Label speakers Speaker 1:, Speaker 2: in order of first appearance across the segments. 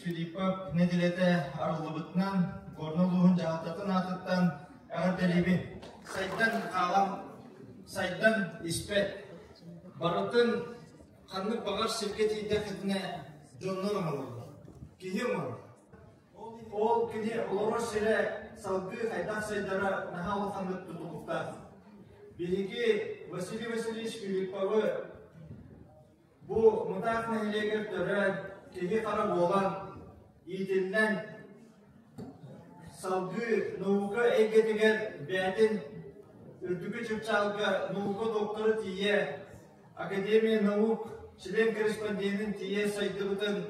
Speaker 1: Филиппов неделете арылыбытынан, горнолуғын жағататын атыттан әғірделебі. Сайттан қалам, сайттан іспет. Барытын қанлық бағар сепкет ейді қытына жоннан аңылығы. Кейі мұр. Ол кіне олары шере салғы қайдақ сайдара нағалы қанлық тұтылықта. Береге Василий Васильевич Филипповы бұл мұтақ нәйлегер түрі кейі қара болан Итиннен салгы наука эгетеген бәтін үрдігі чүпчалға наука докторы тие Академия наук член-корреспондентін тие сайдығытын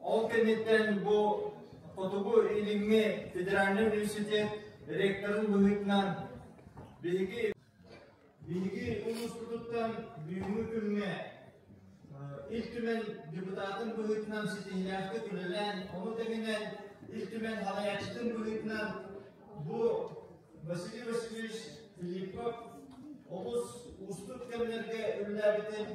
Speaker 1: ол кенеттен бұл Котугу иліңме Федеральный университет ректорын бұғытынан бейгі ұлыстығыттан бүйімі күнме İltümen депутатын бұғытынан сетенлерді күлілен, оны дегенен İltümen халаячтың бұғытынан бұл Василий Васильевич Филиппов олыс ұстық кәмілерге үлләбітін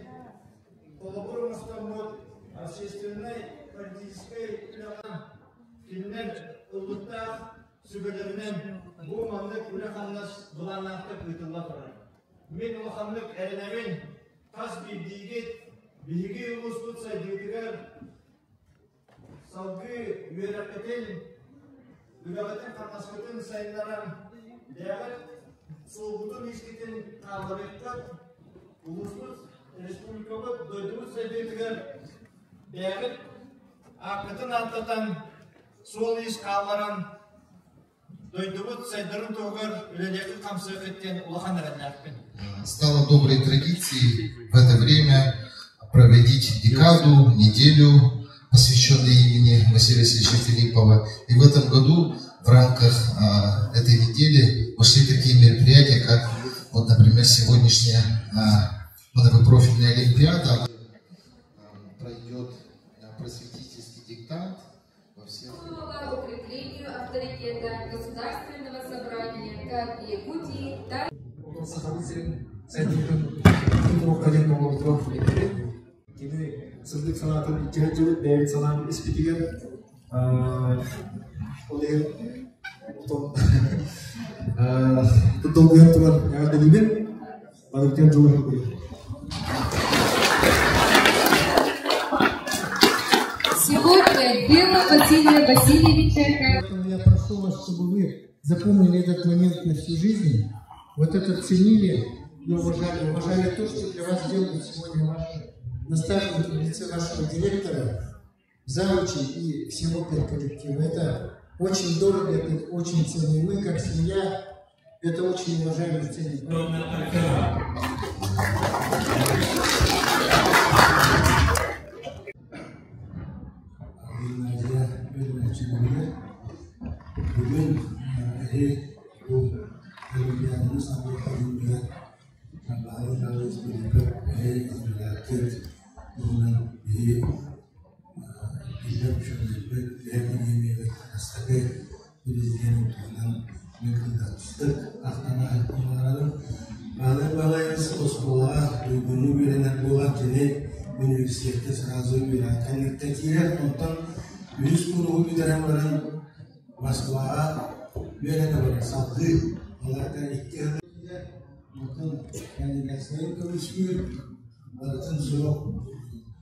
Speaker 1: қолабыр мұстамыд общественной политической үләған кілінен ұлықтақ сүгілерінен бұл маңдық үләқанлас бұланлақты бұйтылла тұрар. Мен ұлықанлық әрінәмен қас бейдейгет Биһиги улустут сайдыгыгар салгы үйрәкетен үгәгәтен катнашкытын сайынларан дәгәт солбутын ишкетен калдырыктап улустут республикабыт дойдубут сайдыгыгар дәгәт акытын алтатан сол иш калларан дойдубут сайдырын тогар үләдәкы камсыгыттен улахан рәннәкпен.
Speaker 2: Стало доброй традицией в это время проводить декаду, неделю, посвященную имени Василия Васильевича Филиппова. И в этом году в рамках этой недели пошли такие мероприятия, как, вот, например, сегодняшняя многопрофильная олимпиада. Пройдет просветительский диктант во всех...
Speaker 3: Укреплению авторитета Государственного собрания как в Якутии, так
Speaker 4: Kini sızlık sanatın ikinci yılı David Sanam ispitigen oleh untuk tutup tuan yang ada di sini barusan jauh
Speaker 3: Сегодня дело Василия Васильевича.
Speaker 5: Я прошу вас, чтобы вы запомнили этот момент на всю жизнь, вот это ценили и уважали то, что для вас делают сегодня ваши наставники в лице вашего директора, завучи и всего коллектива. Это очень дорого, это очень ценно. И мы, как семья, это очень уважаем и ценим.
Speaker 6: Üniversitede srazı üretken tekrar ondan 100 kuru bir dönemlerin Moskva'ya böyle sattı. Onlardan iki ondan kendi mesleği konuşuyor. Ondan sonra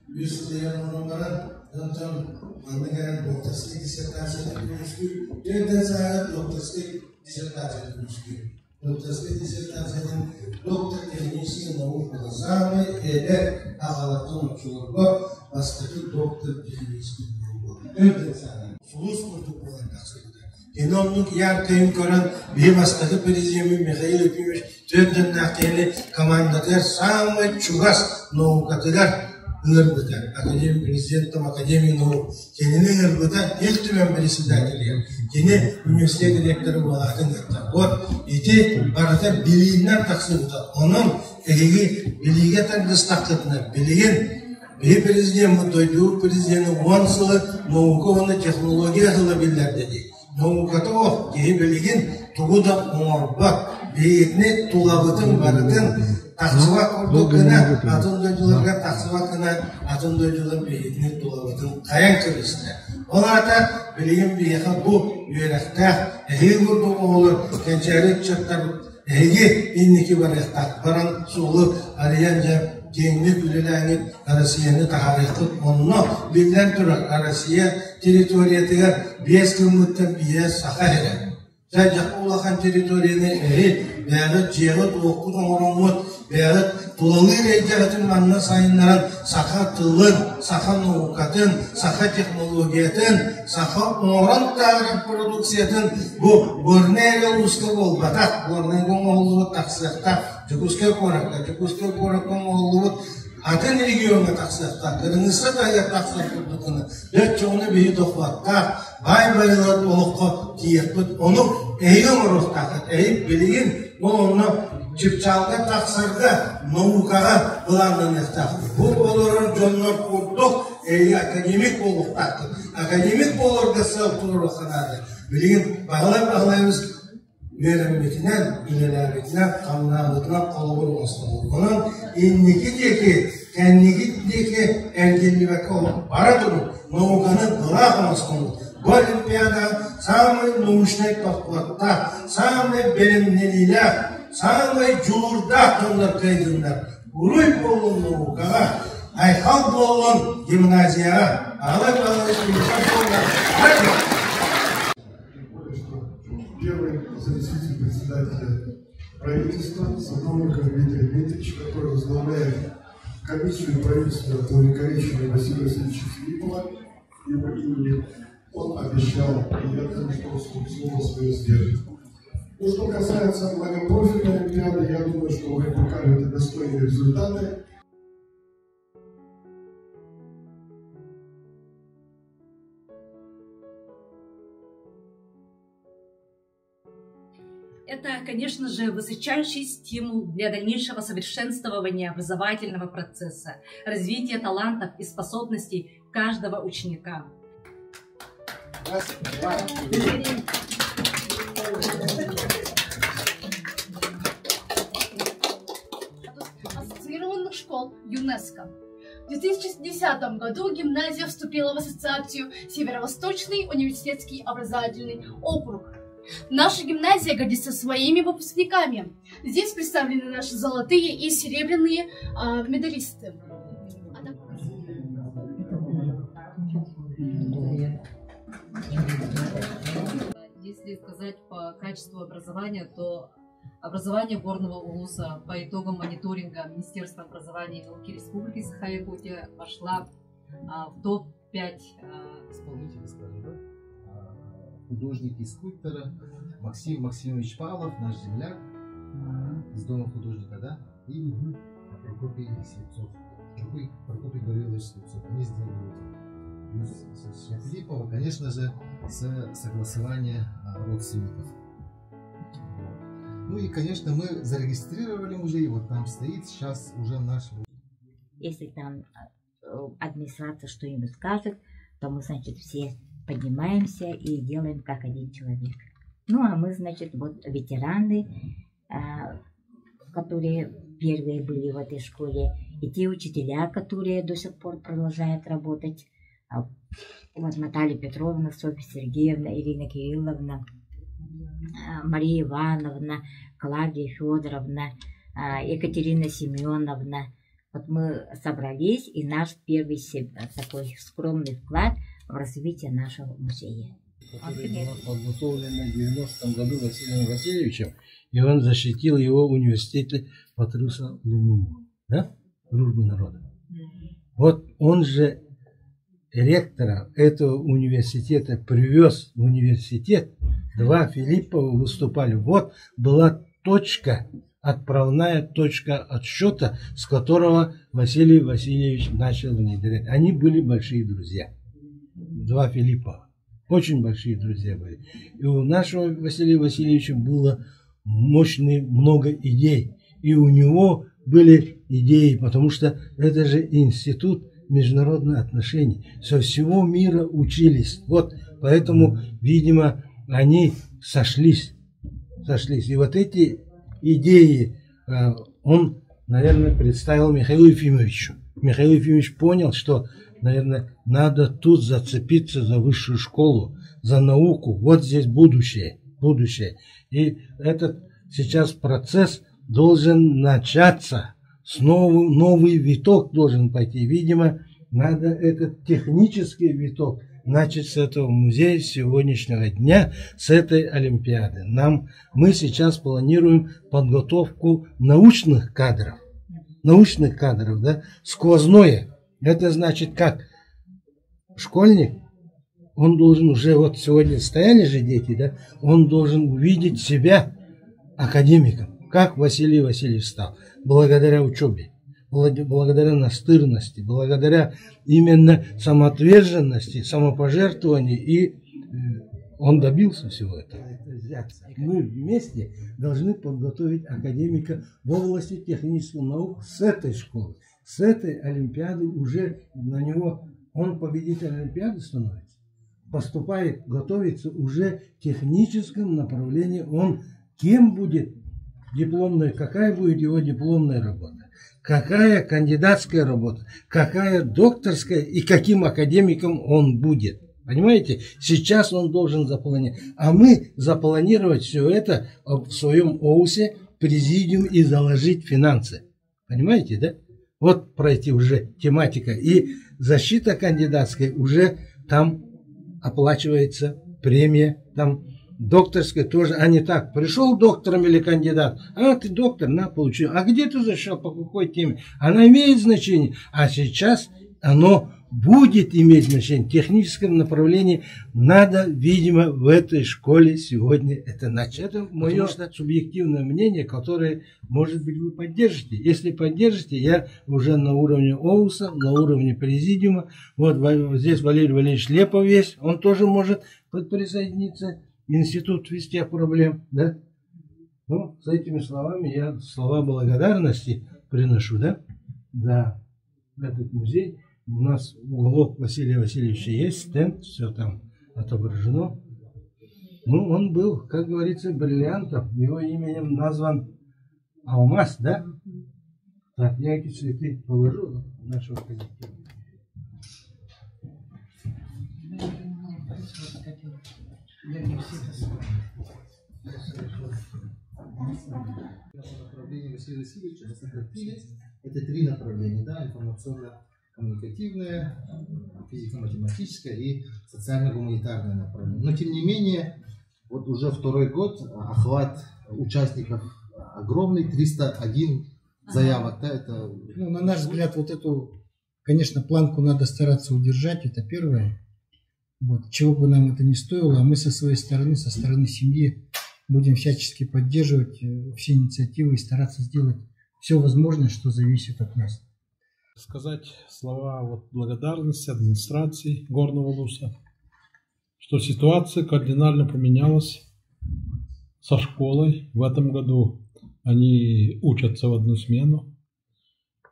Speaker 6: 100 diyen onların ondan anlayan doktorluk disertasyon konuşuyor. Yerden saya doktorluk disertasyon konuşuyor. Doktorluk disertasyon doktor teknisyeni nauka zamı eder ağalatın çorba bastaki doktor teknisyeni nauka. Yerden saya sulus kurtu olan kasıdır. Киномнук ярким коран бивастагы президент Михаил Ефимович Тверден Нахтели командатер самый чугас наукатыгар ырбыта. Академия президентом Академии наук. Кенені ырбыта эльтімен председателі. Кені университет директоры болатын ырбыта. Вот, ити барата билийиннен тақсыбыта. Onun эги билийге таңдыстақытына билийин президент дойду президенті 10 сылы наука оны технология сылы билер dedi. Наукаты оқ кей білген тұғы да оңарбақ бейетіне тулабытын барытын тақсыва құрды күні атын дойдыларға тақсыва күні атын дойдылар бейетіне тулабытын қаян кірісті. Ол ата білген бейеқа бұл үйерақтақ әйі құрды оғылыр кәнчәрі чырттар әйге иннекі барықтақ баран суылы ариян жап кеңді бүліләңін Россияны тағарықтып, онына білден тұрық Россия территориятыға 5 кілметтен бие сақа әрі. Жа жақы олақан территорияны әрі, бәғі жеғі тоққы тоңырыңғыт, бәғі тұлалы рейдіғатын манна сайынларын сақа тылын, сақа наукатын, сақа технологиятын, сақа оңырын тағырып продукциятын бұл көріне әрі ұлысқы бол батақ, көріне оңылығы тақсықтақ, Чукуске кораком олуут атын регионга таксакта, кырыңыса дая таксак турдукуна, дөт чоңны бейі тохватта, бай-байлар олыққа тиекпіт, оны әйін ұрықтақыт, әйіп білеген, оны чипчалға тақсырға, наукаға бұландың ектақыт. Бұл оларын жонлар құрдық, әйі академик олықтақыт. Академик оларға сәл тұрықынады. Білеген бағалай-бағалаймыз Верембетінен, илеләбетінен, қамнағытынан қалуыр осылы. Оның еннекі деке, кәннекі деке әңгелібәкі олып бара тұру, науканы ғылақ масқылы. Бұл олимпиада самый научный подхватта, самый білімнелілер, самый жуырда тұндар кәйдіңдер. Ұруй болын наукаға, айқал болын гимназияға,
Speaker 7: Первый заместитель председателя правительства Садовников Дмитрий Дмитриевич, который возглавляет комиссию правительства по увековечению Василия Васильевича Филиппова, его имени, он обещал, и я думаю, что слово свое сдержит. Ну, что касается многопрофильной олимпиады, я думаю, что вы покажете достойные результаты.
Speaker 8: Это, конечно же, высочайший стимул для дальнейшего совершенствования образовательного процесса, развития талантов и способностей каждого ученика.
Speaker 9: Ассоциированных школ ЮНЕСКО. В 2010 году гимназия вступила в ассоциацию Северо-Восточный университетский образовательный округ. Наша гимназия гордится своими выпускниками. Здесь представлены наши золотые и серебряные медалисты.
Speaker 10: Если сказать по качеству образования, то образование горного улуса по итогам мониторинга Министерства образования и науки Республики Саха-Якутия вошла в топ-5
Speaker 2: исполнителей, скажем, да? Художники и скульптора Максим Максимович Павлов, наш земляк, из дома художника, да? И Прокопий Слепцов. Прокопий Гаврилович Слепцов. Они сделали это. Филиппова, конечно же, с согласования родственников. Ну и, конечно, мы зарегистрировали музей, вот там стоит сейчас уже наш...
Speaker 11: Если там администрация что-нибудь скажет, то мы, значит, все поднимаемся и делаем как один человек. Ну, а мы, значит, вот ветераны, которые первые были в этой школе, и те учителя, которые до сих пор продолжают работать. Вот Наталья Петровна, Софья Сергеевна, Ирина Кирилловна, Мария Ивановна, Клавдия Федоровна, Екатерина Семеновна. Вот мы собрались, и наш первый такой скромный вклад в развитие нашего музея.
Speaker 12: Была подготовлена в 90-м году Василием Васильевичем, и он защитил его в университете Патруса Лумумбу, да? Дружбу народа. Вот он же ректора этого университета привез в университет, два Филиппова выступали. Вот была точка, отправная точка отсчета, с которого Василий Васильевич начал внедрять. Они были большие друзья. Два Филиппова. Очень большие друзья были. И у нашего Василия Васильевича было мощные много идей. И у него были идеи, потому что это же институт международных отношений. Со всего мира учились. Вот поэтому, видимо, они сошлись. И вот эти идеи он, наверное, представил Михаилу Ефимовичу. Михаил Ефимович понял, что, наверное, надо тут зацепиться за высшую школу, за науку. Вот здесь будущее. И этот сейчас процесс должен начаться. Новый виток должен пойти. Видимо, надо этот технический виток начать с этого музея сегодняшнего дня, с этой Олимпиады. Мы сейчас планируем подготовку научных кадров, да, сквозное. Это значит как? Школьник, он должен уже, вот сегодня стояли же дети, да, он должен увидеть себя академиком, как Василий Васильевич стал, благодаря учебе, благодаря настырности, благодаря именно самоотверженности, самопожертвованию, и он добился всего этого. Мы вместе должны подготовить академика в области технических наук с этой школы, с этой Олимпиады. Уже на него он победитель Олимпиады становится, поступает, готовится уже в техническом направлении. Он кем будет дипломная, какая будет его дипломная работа, какая кандидатская работа, какая докторская и каким академиком он будет. Понимаете? Сейчас он должен запланировать. А мы запланировать все это в своем ОУСе, президиум, и заложить финансы. Понимаете, да? Вот пройти уже тематика. И защита кандидатская уже там оплачивается премия, там докторская тоже, а не так. Пришел доктором или кандидат, а ты доктор, на, получил. А где ты зашел, по какой теме? Она имеет значение. А сейчас оно будет иметь значение. В техническом направлении надо, видимо, в этой школе сегодня это начать. Это мое субъективное мнение, которое, может быть, вы поддержите. Если поддержите, я уже на уровне ОУСа, на уровне президиума. Вот здесь Валерий Валерьевич Лепов есть, он тоже может присоединиться. Институт вести проблем, да? Ну, с этими словами я слова благодарности приношу, да? За этот музей. У нас уголок Василия Васильевича есть, стенд, все там отображено. Ну, он был, как говорится, бриллиантом. Его именем назван Алмаз, да? Так, я эти цветы положу в нашего коллектива.
Speaker 2: Направление Василия Васильевича это три направления, да, информационно-коммуникативное, физико-математическое и социально-гуманитарное направление. Но тем не менее, вот уже второй год охват участников огромный, 301 заявок, да, это...
Speaker 5: Ну, на наш взгляд, вот эту, конечно, планку надо стараться удержать, это первое. Вот, чего бы нам это ни стоило, а мы со своей стороны, со стороны семьи, будем всячески поддерживать все инициативы и стараться сделать все возможное, что зависит от нас.
Speaker 13: Сказать слова благодарности администрации Горного Улуса, что ситуация кардинально поменялась со школой. В этом году они учатся в одну смену,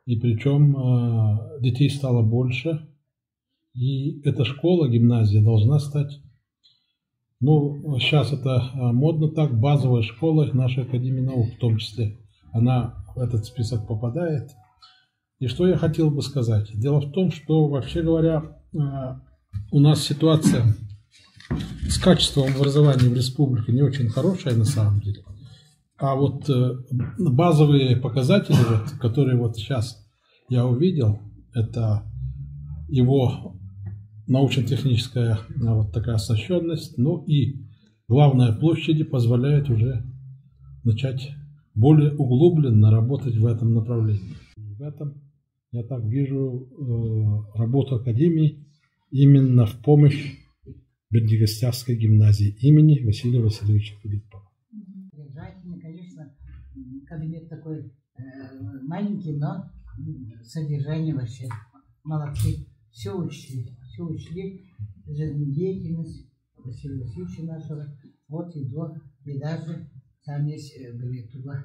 Speaker 13: и причем детей стало больше. И эта школа, гимназия, должна стать, ну, сейчас это модно так, базовой школой нашей Академии наук, в том числе. Она в этот список попадает. И что я хотел бы сказать? Дело в том, что, вообще говоря, у нас ситуация с качеством образования в республике не очень хорошая на самом деле. А вот базовые показатели, которые вот сейчас я увидел, это его научно-техническая вот такая оснащенность, ну и главное, площади позволяют уже начать более углубленно работать в этом направлении. И в этом я так вижу работу Академии именно в помощь Бердигостявской гимназии имени Василия Васильевича Филиппова.
Speaker 14: Содержательный, конечно, кабинет такой маленький, но содержание вообще молодцы. Все учли, жизнедеятельность Василия Васильевича нашего, вот и до, и даже сами были туда.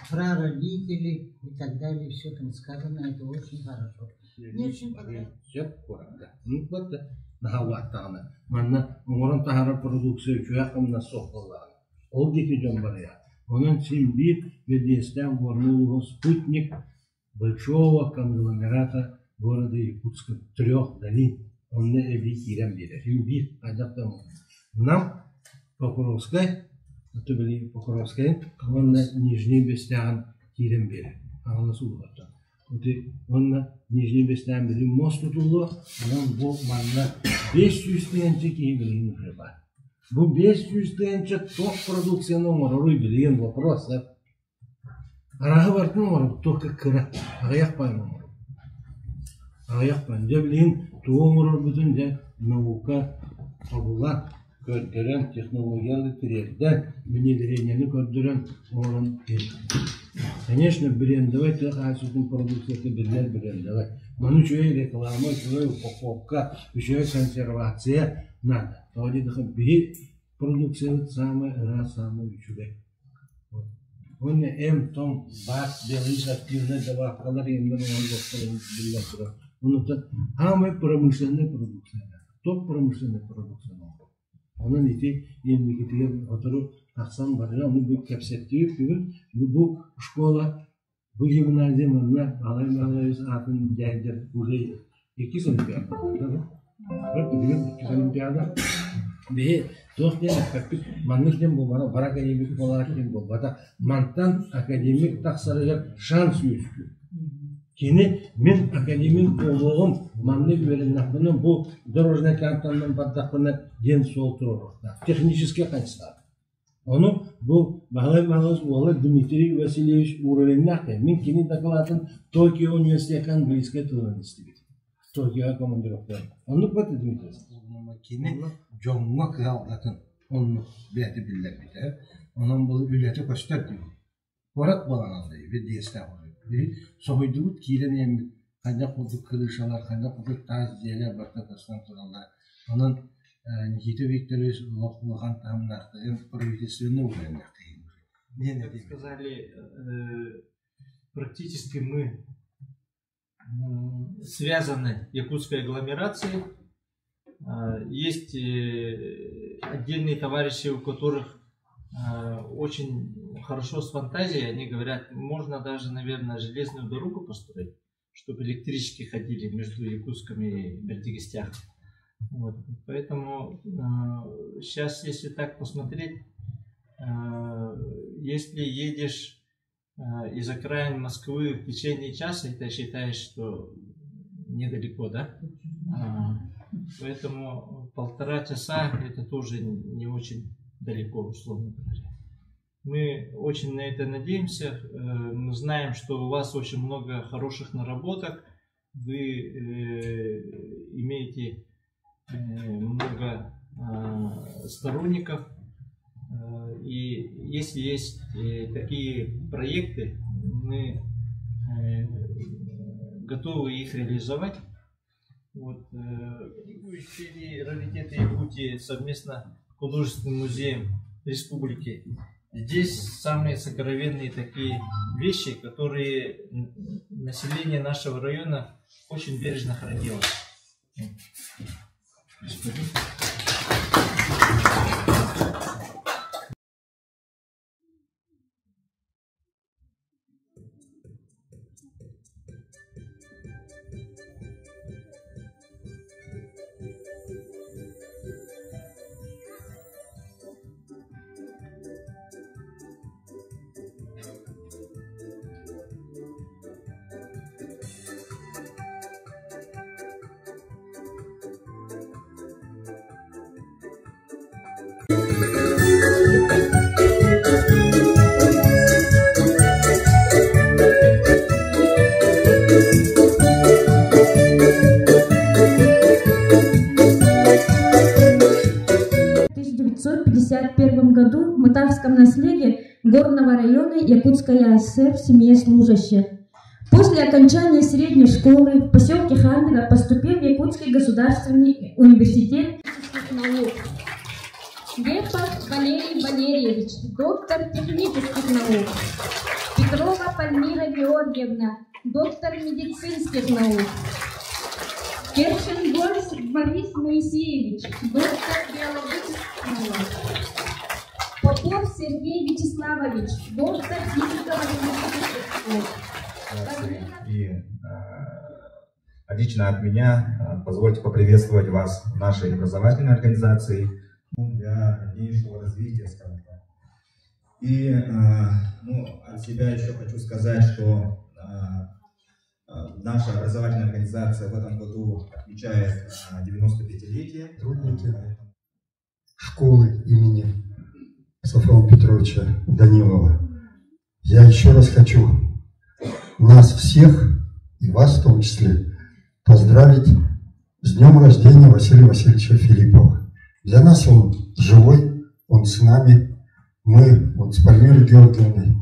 Speaker 14: Про родителей и так далее, все там сказано, это очень хорошо. Мне очень понравилось.
Speaker 12: Ну, вот нахаваттагана. Манна уморон тахара продукция чуякамна сохлалана. Ол деки жомбаря. Onun симбир Бердиестян ворнуло спутник большого конгломерата города Якутска, 3 долин. Он не эви кирем берет. Симбир адаптам. Нам Покровская, это были Покровская, он на Нижний Бестян кирем берет. А он сулата. Он на Нижний Бестян бери мост туло, он был манна 500 тенчики блин хлеба. Bu 500 tane top produksiyonu var, orayı bilen вопрос. Arağı vardı mı var, toka kıra, ayak payı var. Ayak payı. Bilen tuğum var bütün de nauka, tabular, gördüren teknolojiyalı trendler, bilgilerini gördüren onun değil. Конечно, брендовать, а сюда продукция это брендовать. Но ну что и реклама, что и упаковка, еще и консервация надо. Тогда даже продукция самая чудо. Он не том бат делает активно добавка, им он достал. Он это самая промышленная продукция. Топ промышленная продукция. Он не те индикативы, которые Аксан барыга, он был капсеттив, был школа, был гимназия, манна, алай-малайыз атын дядя уже 2 олимпиада. Олимпиада. Бе, тоқтен академик, манныштен бұл бара, бар академик болатын бұл. Бата мантан академик тақсарыға шанс өскі. Кені мен академик болуғым, манны берін нақпының бұл дорожный картанның баттақпына ден сол тұрырықта. Технически қайсылар. Onu bu bağlı olan Dmitri Vasilyevich уровень min kini takılatın Tokyo Üniversitesi angliske tuğlan istedim. Tokyo'ya komandirovka. Onu batı Dmitri. Kini jonga kıyalatın. Onu bileti biller biter. Onun bu ülketi koştar diyor. Korat balanaldı. Bir diyeste oluyor. Bir sohuyduğu kiren kaynak kutu kırışalar, kaynak kutu taz diyeler bakta taslan turallar. Onun Никита Викторович Лохлохан там правительственный уровень.
Speaker 1: Как сказали, практически мы связаны якутской агломерацией. Есть отдельные товарищи, у которых очень хорошо с фантазией. Они говорят, можно даже, наверное, железную дорогу построить, чтобы электрички ходили между Якутском и Бердигостяхом. Вот. Поэтому сейчас, если так посмотреть, если едешь из окраин Москвы в течение часа, ты считаешь, что недалеко, да? Поэтому 1,5 часа это тоже не очень далеко, условно говоря. Мы очень на это надеемся. Мы знаем, что у вас очень много хороших наработок. Вы имеете много сторонников, и если есть такие проекты, мы готовы их реализовать. Вот, раритеты Якутии совместно с художественным музеем республики. Здесь самые сокровенные такие вещи, которые население нашего района очень бережно хранило.
Speaker 15: Thank историческом наследии Горного района Якутской АСР в семье служащих. После окончания средней школы в поселке Хандыга поступил в Якутский государственный университет наук. Гепов Валерий Валерьевич, доктор технических наук. Петрова Пальмира Георгиевна, доктор медицинских наук. Кершин Борис Моисеевич, доктор биологических наук. Попов Сергей Вячеславович, доктор физико-математических наук.
Speaker 16: И лично от меня позвольте поприветствовать вас в нашей образовательной организации для дальнейшего развития, скажем так. И от себя еще хочу сказать, что наша образовательная организация в этом году отмечает 95-летие.
Speaker 17: Сотрудники школы имени Сафрона Петровича Данилова. Я еще раз хочу нас всех, и вас в том числе, поздравить с днем рождения Василия Васильевича Филиппова. Для нас он живой, он с нами. Мы вот с Пальмирой Георгиевной,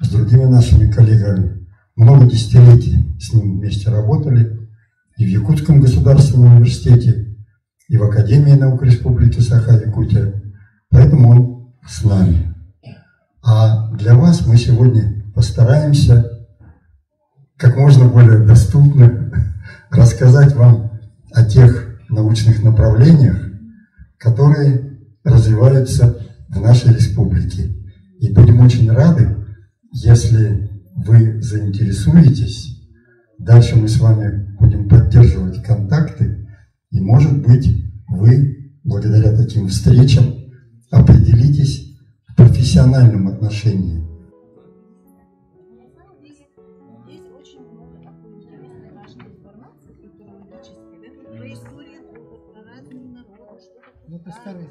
Speaker 17: с другими нашими коллегами много десятилетий с ним вместе работали и в Якутском государственном университете, и в Академии наук Республики Саха-Якутия. Поэтому он с нами. А для вас мы сегодня постараемся как можно более доступно рассказать вам о тех научных направлениях, которые развиваются в нашей республике. И будем очень рады, если вы заинтересуетесь. Дальше мы с вами будем поддерживать контакты, и, может быть, вы, благодаря таким встречам, определитесь в профессиональном отношении.
Speaker 5: Это старый.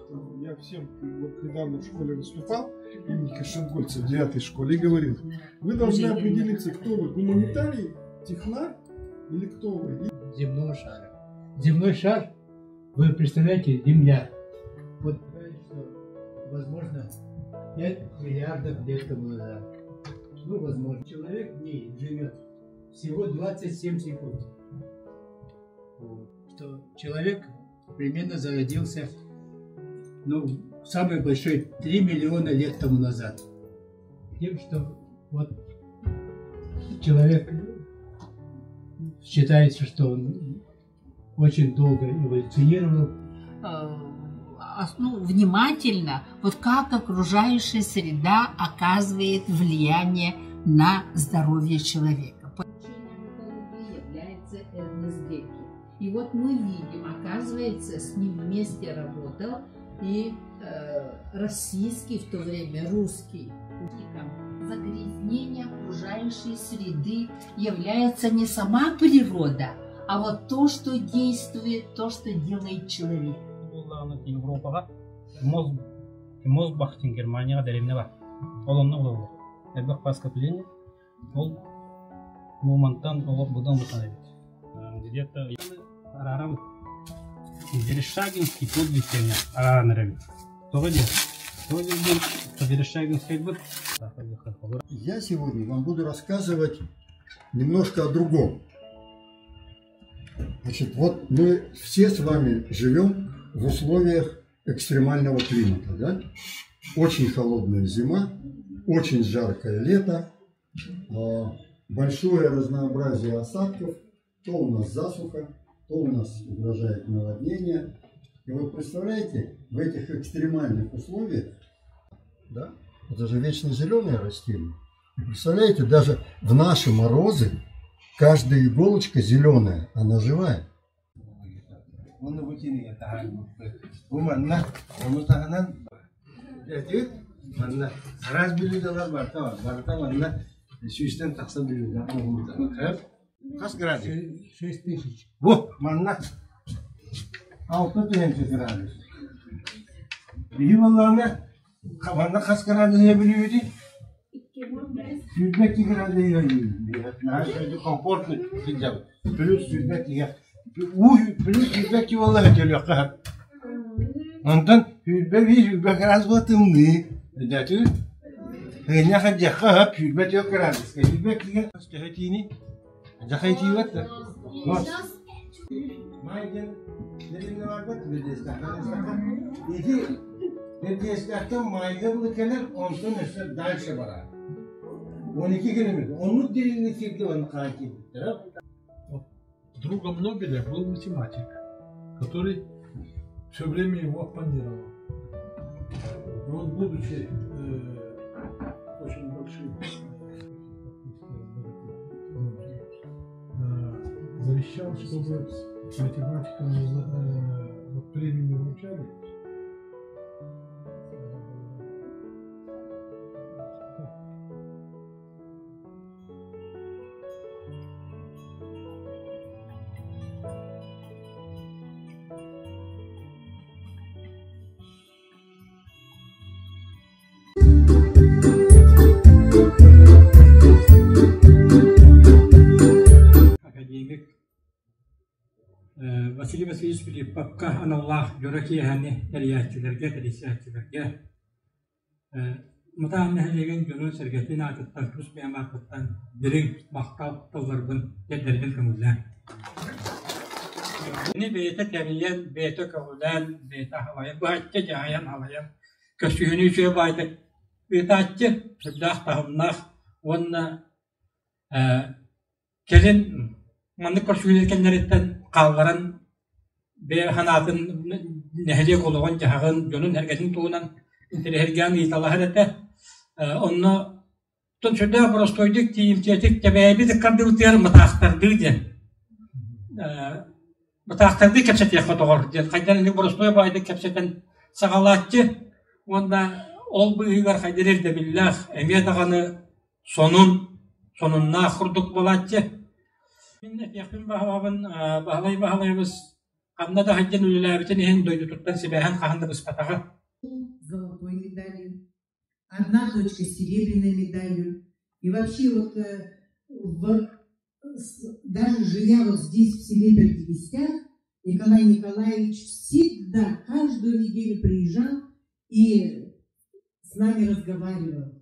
Speaker 7: Вот я всем вот недавно в школе выступал, имени Кашингольца в 9-й школе, и говорил, вы должны определиться, кто вы, гуманитарий, технарь или кто вы.
Speaker 18: Земного шара. Земной шар, вы представляете, Земля. Вот, что, возможно, 5 миллиардов лет тому назад. Ну, возможно, человек в ней живет всего 27 секунд. Вот. Что человек примерно зародился, ну, самый большой 3 миллиона лет тому назад. Тем, что вот человек считается, что он очень долго эволюционировал.
Speaker 19: Внимательно, вот как окружающая среда оказывает влияние на здоровье человека. Является Эрнест Гекки. И вот мы видим, оказывается, с ним вместе работал и российский, в то время русский. Загрязнение окружающей среды является не сама природа, а вот то, что действует, то, что делает человек.
Speaker 20: Европаға Мосбах Германияға дәрежене бар. Ол онны болды. Әлбәқ паскопление, ол моманттан олар бұдан бұтан еді. Где-то арарам Верещагинский подвиг араран.
Speaker 17: Я сегодня вам буду рассказывать немножко о другом. Значит, вот мы все с вами живем в условиях экстремального климата, да? Очень холодная зима, очень жаркое лето, большое разнообразие осадков, то у нас засуха, то у нас угрожает наводнение. И вот представляете, в этих экстремальных условиях, да, это же вечно зеленые растения. Представляете, даже в наши морозы каждая иголочка зеленая, она живая.
Speaker 6: 6 gradus. Bir vallahi kafanda kaç gradus yapabiliyordu? Süzmek 2 gradus yapabiliyordu. Yani şöyle komfortlu sıcak. Plus süzmek ya. Plus süzmek ki vallahi geliyor kahır. Ondan süzmek gradus batımdı. Jadi, hanya saja kahır süzmek yok gradus. Süzmek ki sehatini. Jahay jiwat. Maiden nereye vardı? Bedestaktan. İki bedestaktan maiden ülkeler ondan öte dalşa var. 12 kilometre. Onun derinliği он какие.
Speaker 13: Другом Нобеля был математик, который все время его оппонировал. И он, будучи очень большим, завещал, чтобы математикам вот премию вручали.
Speaker 21: Василий Васильевич Филипповка аналлах жоракияны дәрияатчыларга дәрисаатчыларга мутаамны хәлеген жонун сәргәтин атыттан күс бәмартыттан бирин мактал тылларбын дәрдәрден көңүлләр. Ни бейте тәмиен бейте көңүлләр бейте халайын байтча жаян халайын көсүһүнү үчө байды бейтаччы сыбдах тахымнах онна келин манны көсүһүнү қалғаран бе ханатын нәһле кологон жахагын жонун хәргәтин туунан интерхерген италахар эте онно тон шөдө простойдик тиимчетик тебеби диккардылтер матахтарды ден матахтарды кепсете хотогор ден кайдан эле простой байды кепсетен сагалатчы онда ол быйгар хайдерер де биллах эме даганы сонунна хурдук болатчы. Minnet yakın bahalayımız kanada haccan ülülabiten ehen doydu tuttan sibehan kahanda bıspatağı.
Speaker 14: Золотой медалью, 1 точка серебряной медалью. И вообще вот даже живя вот здесь в селе Бердивистях, Николай Николаевич всегда, каждую неделю приезжал и с нами разговаривал.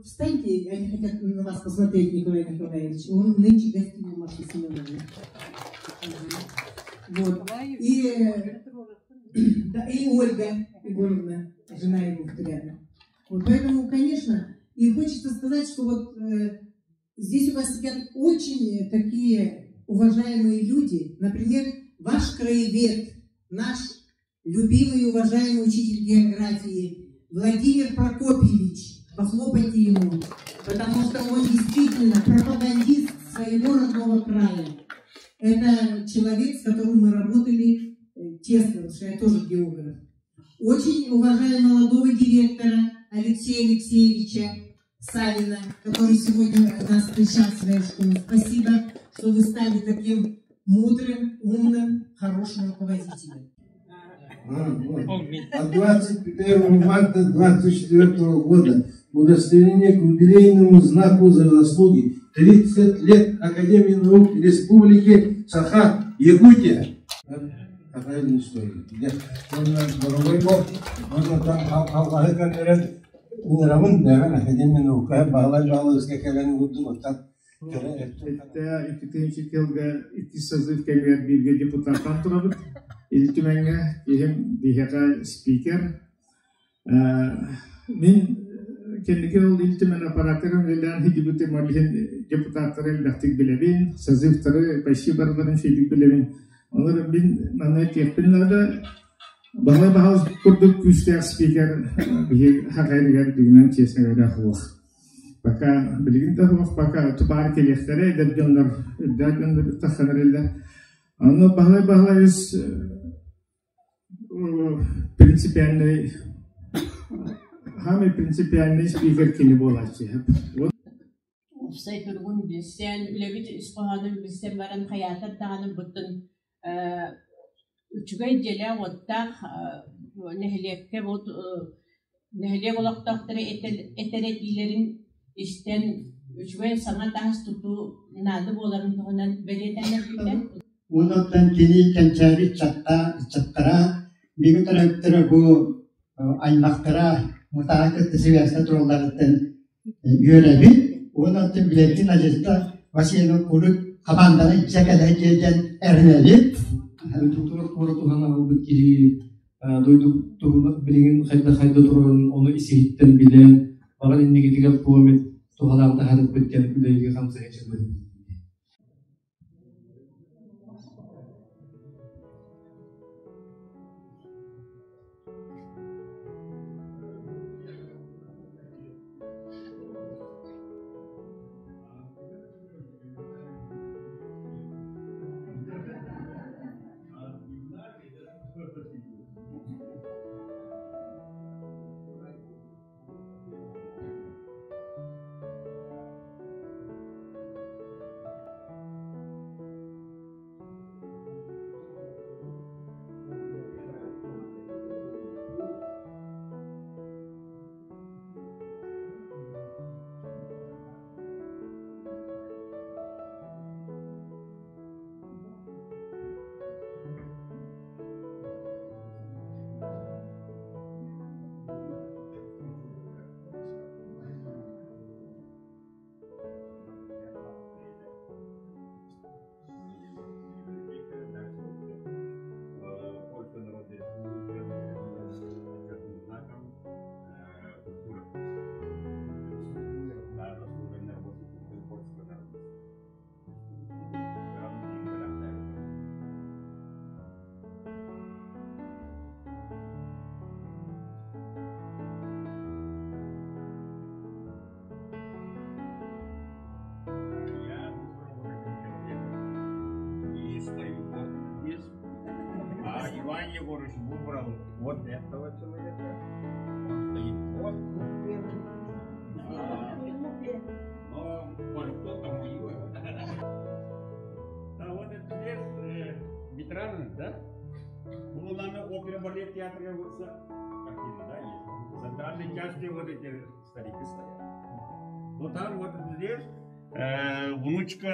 Speaker 14: Встаньте, они хотят на вас посмотреть, Николай Николаевич. Он нынче гостил у Маши Семеновны. Вот. И Ольга Егоровна, жена его рядом. Вот поэтому, конечно, и хочется сказать, что вот здесь у вас сидят очень такие уважаемые люди. Например, ваш краевед, наш любимый и уважаемый учитель географии Владимир Прокопьевич. Похлопайте ему, потому что он действительно пропагандист своего родного края. Это человек, с которым мы работали тесно, потому что я тоже географ. Очень уважаю молодого директора Алексея Алексеевича Савина, который сегодня нас встречал в своей школе. Спасибо, что вы стали таким мудрым, умным, хорошим руководителем.
Speaker 6: От 21 марта 24 года удостоверение к юбилейному знаку за заслуги 30 лет Академии наук Республики Саха-Якутия. Правильно стоит. Он дорогой бог, он там халқаһы кәлерен уңырамын дәгән Академия наук бағалай скакален удылы так.
Speaker 4: Это итинчикелга итисазыв кемер бирге депутаттан турабыт. Илтүмәнгә иһем бихәка спикер. Мин кендике ул илтүмән аппаратырын белән хидибүте малин депутаттарын дактык беләбин, сазывтары пәши барбарын шейдик беләбин. Алар мин мана кепинләрдә бала баһаз курдук күстәр спикер бихе хакайрыгар дигән чесәгә хух. Пока билгәндә хух пока тубар келехтәре дәҗәннәр таханрылда. Аны баһлай принципиальный хами принципиальный спикер кини болачы.
Speaker 22: Сайт тургун бисен легит испаһадын бисен баран хаятат тагын бутын
Speaker 3: Üçügey jele ottaq nehlekke bot nehlek olaqtaqtırı eteretilerin işten üçügey sana tahs tutu nadı boların tohunan bedetenler biten.
Speaker 5: Unuttan kini kençari çattara bir taraftarı bu aymaktara mutlaka tesiviyasına turlardan yörebi. Unuttan biletin acısta vasiyonu kuruk kamandana içekele gelen ermeli.
Speaker 18: Tuturak kuratuhana bu kiri doyduk tuhunu bilgin hayda turun onu isihitten bile bagan inni gidigal kuamet tuhalarda hadat betken üleygi hamsa geçirdi.
Speaker 22: Иван Егорович выбрал вот этого человека. Он стоит вот. Но кто-то воюет. А вот это здесь ветераны, да? Ну, нами опера, балет, театр, картины, да, есть. В центральной части вот эти старики стоят. Вот там вот здесь внучка